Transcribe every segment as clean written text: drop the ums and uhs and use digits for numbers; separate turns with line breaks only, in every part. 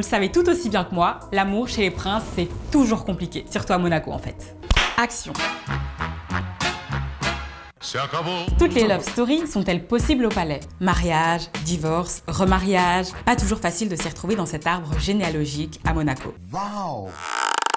Vous le savez tout aussi bien que moi, l'amour chez les princes, c'est toujours compliqué, surtout à Monaco en fait. Action. Toutes les love stories sont-elles possibles au palais? Mariage, divorce, remariage, pas toujours facile de s'y retrouver dans cet arbre généalogique à Monaco.
Wow.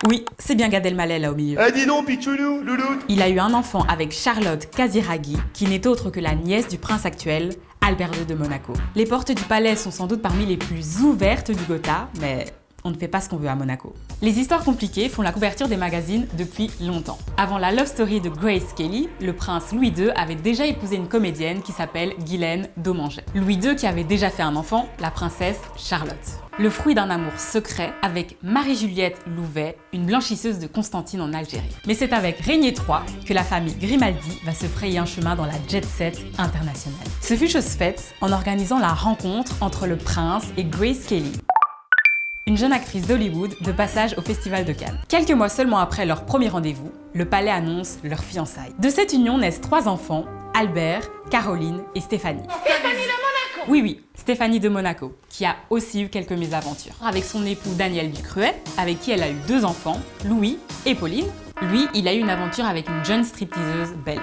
Oui, c'est bien Gad Elmaleh là au milieu.
Eh dis donc, Pichounou, Loulou.
Il a eu un enfant avec Charlotte Casiraghi, qui n'est autre que la nièce du prince actuel, Albert II de Monaco. Les portes du palais sont sans doute parmi les plus ouvertes du Gotha, mais on ne fait pas ce qu'on veut à Monaco. Les histoires compliquées font la couverture des magazines depuis longtemps. Avant la love story de Grace Kelly, le prince Louis II avait déjà épousé une comédienne qui s'appelle Guylaine Domanget. Louis II qui avait déjà fait un enfant, la princesse Charlotte. Le fruit d'un amour secret avec Marie-Juliette Louvet, une blanchisseuse de Constantine en Algérie. Mais c'est avec Régnier III que la famille Grimaldi va se frayer un chemin dans la jet-set internationale. Ce fut chose faite en organisant la rencontre entre le prince et Grace Kelly, une jeune actrice d'Hollywood de passage au Festival de Cannes. Quelques mois seulement après leur premier rendez-vous, le palais annonce leur fiançailles. De cette union naissent 3 enfants, Albert, Caroline et Stéphanie.
Stéphanie de Monaco!
Oui, Stéphanie de Monaco, qui a aussi eu quelques mésaventures. Avec son époux Daniel Ducruet, avec qui elle a eu 2 enfants, Louis et Pauline. Lui, il a eu une aventure avec une jeune stripteaseuse belge.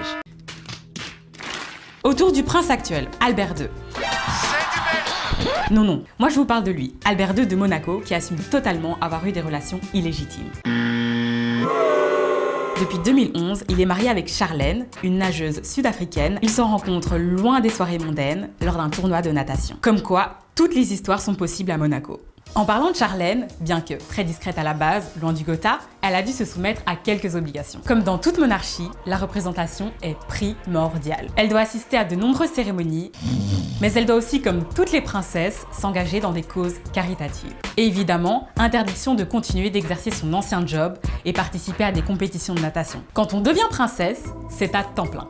Autour du prince actuel, Albert II. Non, moi je vous parle de lui, Albert II de Monaco, qui assume totalement avoir eu des relations illégitimes. Depuis 2011, il est marié avec Charlène, une nageuse sud-africaine. Ils se rencontrent loin des soirées mondaines, lors d'un tournoi de natation. Comme quoi, toutes les histoires sont possibles à Monaco. En parlant de Charlène, bien que très discrète à la base, loin du Gotha, elle a dû se soumettre à quelques obligations. Comme dans toute monarchie, la représentation est primordiale. Elle doit assister à de nombreuses cérémonies, mais elle doit aussi, comme toutes les princesses, s'engager dans des causes caritatives. Et évidemment, interdiction de continuer d'exercer son ancien job et participer à des compétitions de natation. Quand on devient princesse, c'est à temps plein.